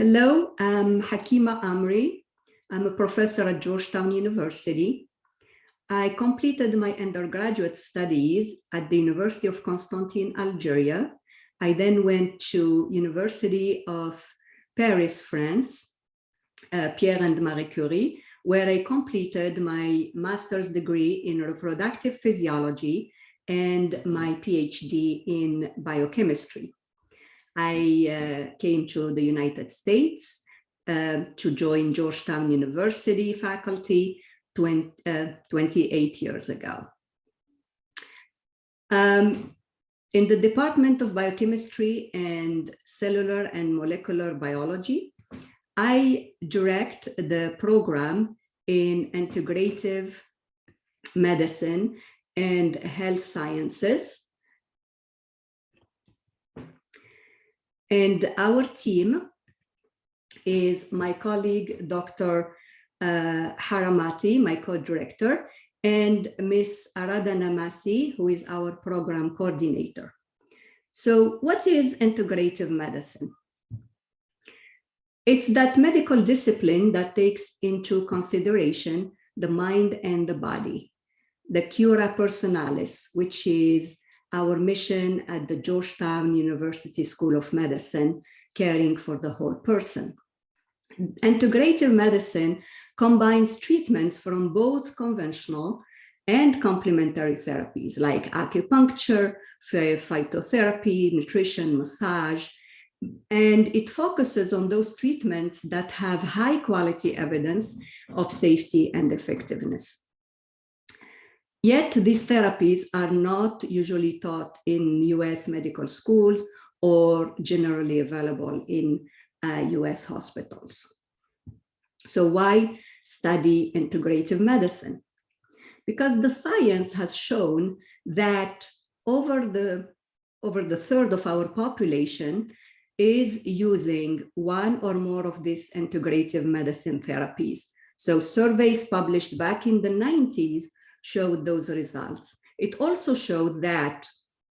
Hello, I'm Hakima Amri. I'm a professor at Georgetown University. I completed my undergraduate studies at the University of Constantine, Algeria. I then went to University of Paris, France, Pierre and Marie Curie, where I completed my master's degree in reproductive physiology and my PhD in biochemistry. I came to the United States to join Georgetown University faculty 28 years ago. In the Department of Biochemistry and Cellular and Molecular Biology, I direct the program in Integrative Medicine and Health Sciences. And our team is my colleague, Dr. Haramati, my co-director, and Ms. Aradhana Masi, who is our program coordinator. So what is integrative medicine? It's that medical discipline that takes into consideration the mind and the body, the cura personalis, which is our mission at the Georgetown University School of Medicine, caring for the whole person. Integrative medicine combines treatments from both conventional and complementary therapies like acupuncture, phytotherapy, nutrition, massage, and it focuses on those treatments that have high quality evidence of safety and effectiveness. Yet these therapies are not usually taught in US medical schools or generally available in US hospitals. So why study integrative medicine? Because the science has shown that over the third of our population is using one or more of these integrative medicine therapies. So surveys published back in the 90s showed those results. It also showed that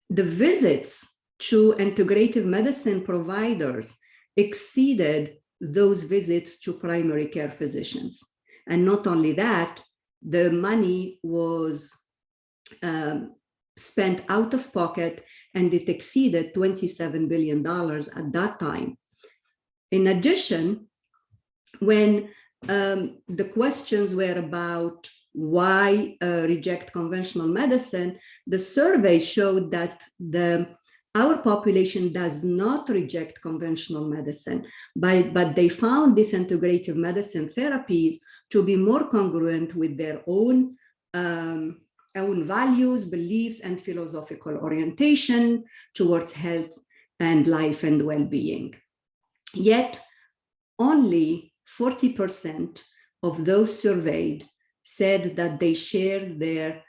the visits to integrative medicine providers exceeded those visits to primary care physicians. And not only that, the money was spent out of pocket and it exceeded $27 billion at that time. In addition, when the questions were about why reject conventional medicine, the survey showed that our population does not reject conventional medicine, but they found these integrative medicine therapies to be more congruent with their own values, beliefs, and philosophical orientation towards health and life and well-being. Yet only 40% of those surveyed said that they shared their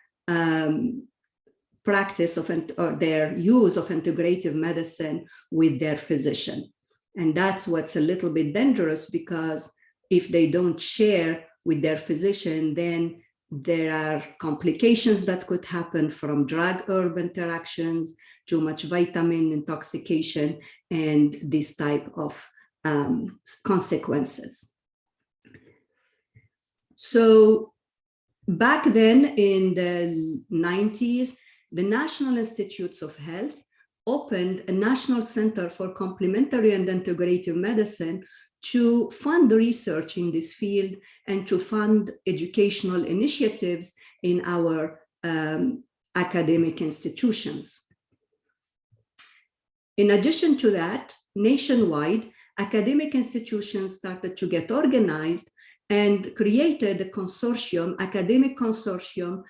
practice of or their use of integrative medicine with their physician. And that's what's a little bit dangerous, because if they don't share with their physician, then there are complications that could happen from drug-herb interactions, too much vitamin intoxication, and this type of consequences. So back then in the 90s, the National Institutes of Health opened a National Center for Complementary and Integrative Medicine to fund research in this field and to fund educational initiatives in our academic institutions. In addition to that, nationwide, academic institutions started to get organized and created a consortium, academic consortium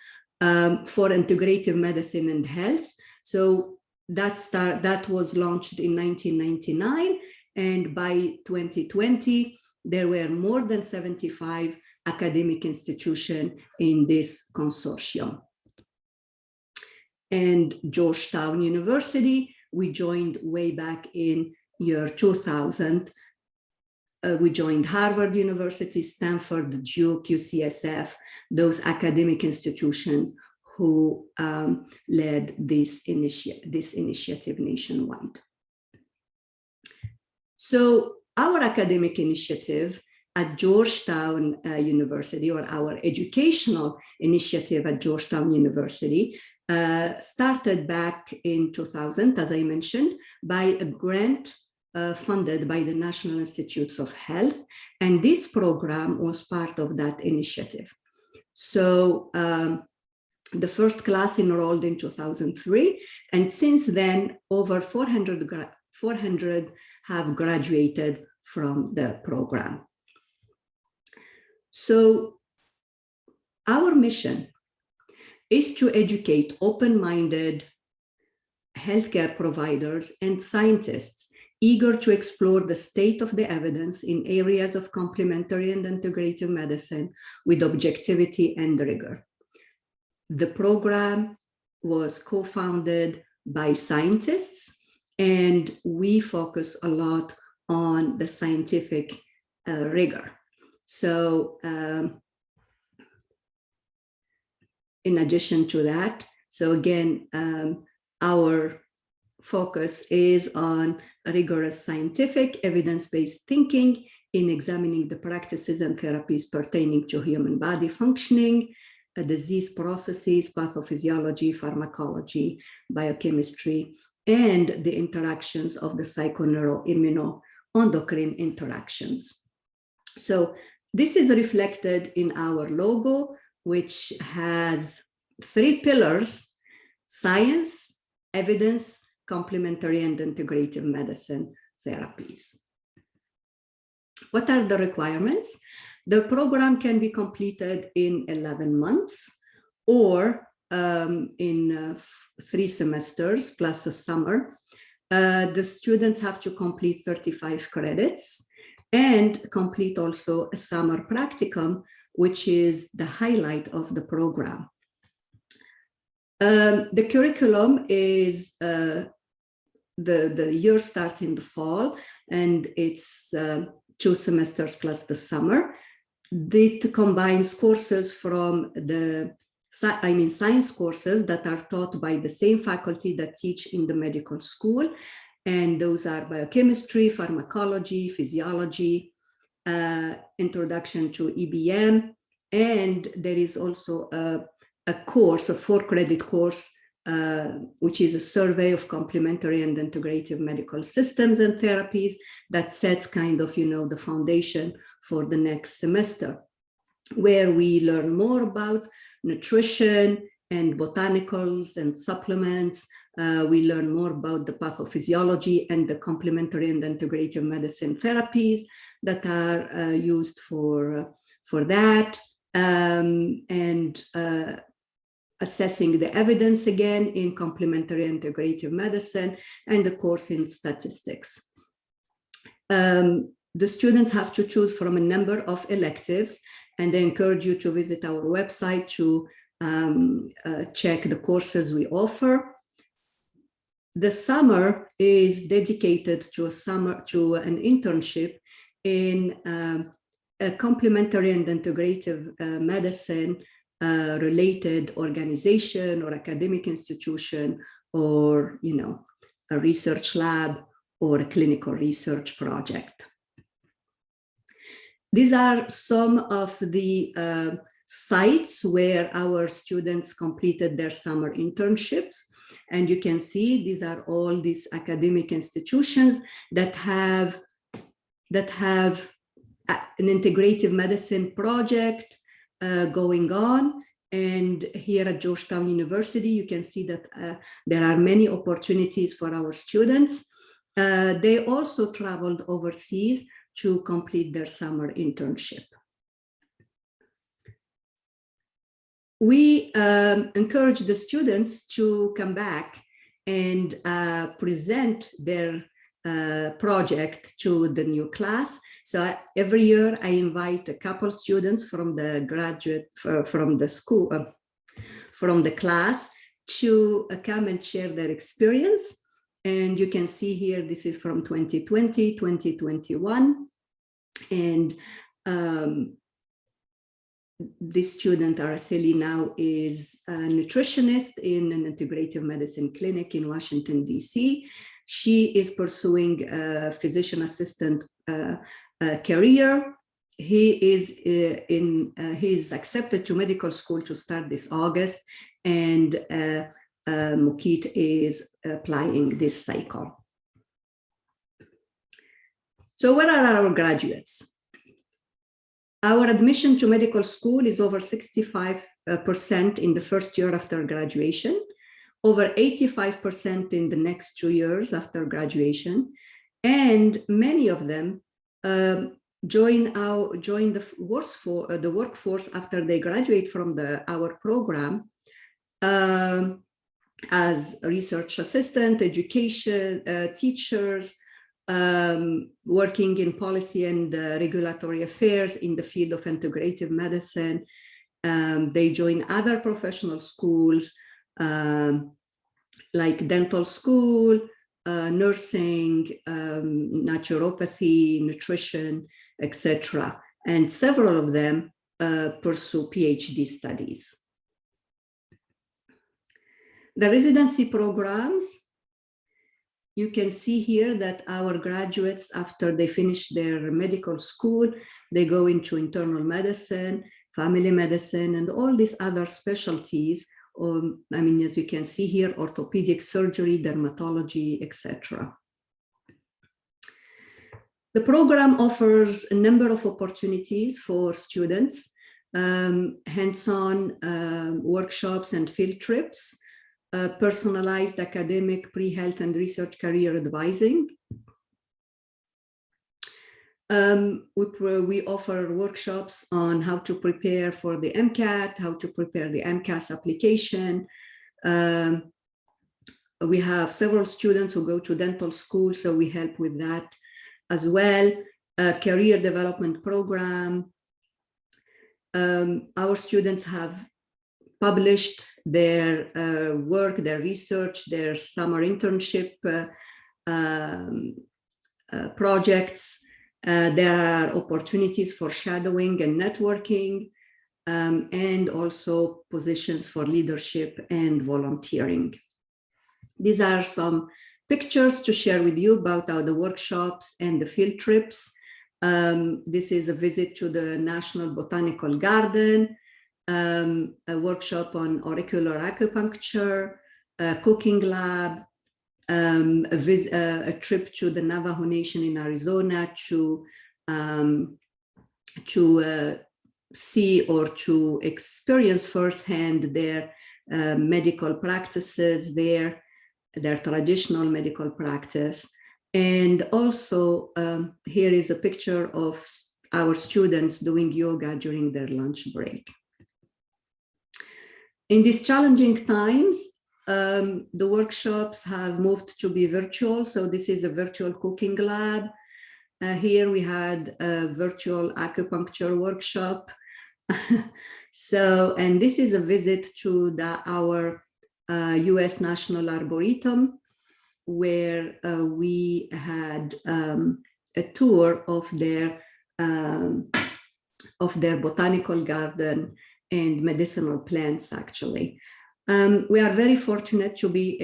for integrative medicine and health. So that was launched in 1999. And by 2020, there were more than 75 academic institutions in this consortium. And Georgetown University, we joined way back in year 2000. We joined Harvard University, Stanford, Duke, UCSF, those academic institutions who led this initiative nationwide. So our academic initiative at Georgetown University, or our educational initiative at Georgetown University, started back in 2000, as I mentioned, by a grant funded by the National Institutes of Health. And this program was part of that initiative. So the first class enrolled in 2003. And since then, over 400 have graduated from the program. So our mission is to educate open-minded healthcare providers and scientists eager to explore the state of the evidence in areas of complementary and integrative medicine with objectivity and rigor. The program was co-founded by scientists, and we focus a lot on the scientific rigor. So in addition to that, so again, our focus is on rigorous scientific evidence-based thinking in examining the practices and therapies pertaining to human body functioning, disease processes, pathophysiology, pharmacology, biochemistry, and the interactions of the psychoneuroimmunoendocrine interactions. So this is reflected in our logo, which has 3 pillars: science, evidence, complementary and integrative medicine therapies. What are the requirements? The program can be completed in 11 months or in 3 semesters plus a summer. The students have to complete 35 credits and complete also a summer practicum, which is the highlight of the program. The curriculum is, the year starts in the fall, and it's 2 semesters plus the summer. It combines courses from science courses that are taught by the same faculty that teach in the medical school. And those are biochemistry, pharmacology, physiology, introduction to EBM. And there is also a course, a 4-credit course, which is a survey of complementary and integrative medical systems and therapies that sets kind of, the foundation for the next semester, where we learn more about nutrition and botanicals and supplements. We learn more about the pathophysiology and the complementary and integrative medicine therapies that are used for that, and assessing the evidence again in complementary integrative medicine, and the course in statistics. The students have to choose from a number of electives, and I encourage you to visit our website to check the courses we offer. The summer is dedicated to an internship in a complementary and integrative medicine related organization or academic institution, or a research lab or a clinical research project. These are some of the sites where our students completed their summer internships. And you can see these are all these academic institutions that have an integrative medicine project going on. And here at Georgetown University, you can see that there are many opportunities for our students. They also traveled overseas to complete their summer internship. We encourage the students to come back and present their project to the new class. So every year I invite a couple students from the from the school, from the class, to come and share their experience. And you can see here, this is from 2020, 2021. And this student, Araceli, now is a nutritionist in an integrative medicine clinic in Washington, DC. She is pursuing a physician assistant career. He is accepted to medical school to start this August, and Mukit is applying this cycle. So what are our graduates? Our admission to medical school is over 65% in the first year after graduation, over 85% in the next 2 years after graduation, and many of them join the workforce after they graduate from our program as research assistant, education teachers, working in policy and regulatory affairs in the field of integrative medicine. They join other professional schools like dental school, nursing, naturopathy, nutrition, etc. And several of them pursue PhD studies. The residency programs, you can see here that our graduates, after they finish their medical school, they go into internal medicine, family medicine, and all these other specialties. As you can see here, orthopedic surgery, dermatology, etc. The program offers a number of opportunities for students, hands-on workshops and field trips, personalized academic pre-health and research career advising. We offer workshops on how to prepare for the MCAT, how to prepare the MCAS application. We have several students who go to dental school, so we help with that as well. Career development program. Our students have published their work, their research, their summer internship projects. There are opportunities for shadowing and networking, and also positions for leadership and volunteering. These are some pictures to share with you about the workshops and the field trips. This is a visit to the National Botanical Garden, a workshop on auricular acupuncture, a cooking lab, a trip to the Navajo Nation in Arizona to see or to experience firsthand their medical practices, their traditional medical practice. And also here is a picture of our students doing yoga during their lunch break. In these challenging times, the workshops have moved to be virtual. So this is a virtual cooking lab. Here we had a virtual acupuncture workshop. And this is a visit to our US National Arboretum, where we had a tour of their botanical garden and medicinal plants, actually. We are very fortunate to be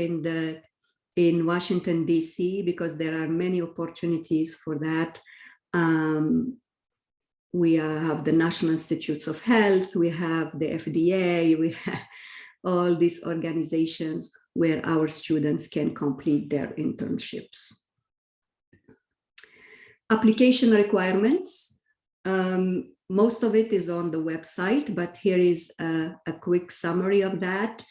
in Washington, D.C., because there are many opportunities for that. We have the National Institutes of Health, we have the FDA, we have all these organizations where our students can complete their internships. Application requirements. Most of it is on the website, but here is a quick summary of that.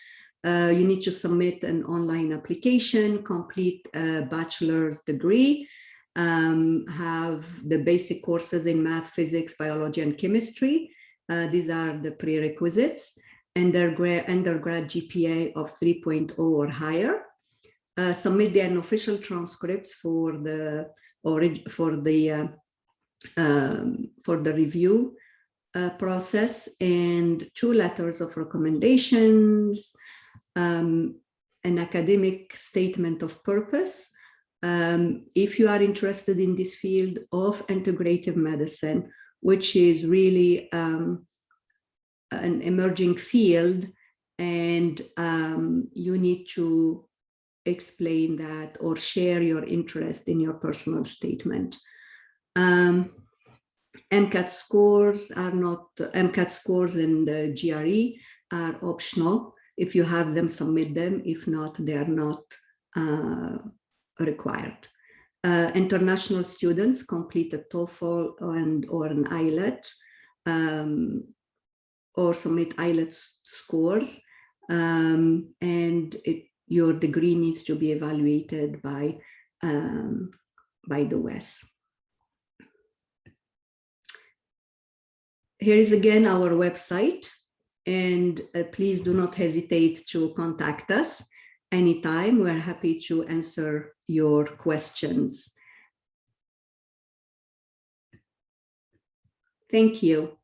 You need to submit an online application, complete a bachelor's degree, have the basic courses in math, physics, biology, and chemistry. These are the prerequisites. Undergrad GPA of 3.0 or higher. Submit the unofficial transcripts for the review process, and 2 letters of recommendations, an academic statement of purpose. If you are interested in this field of integrative medicine, which is really an emerging field, and you need to explain that or share your interest in your personal statement. MCAT scores and the GRE are optional. If you have them, submit them. If not, they are not required. International students complete a TOEFL or an IELTS, or submit IELTS scores, and your degree needs to be evaluated by the WES. Here is again our website, and please do not hesitate to contact us anytime. We're happy to answer your questions. Thank you.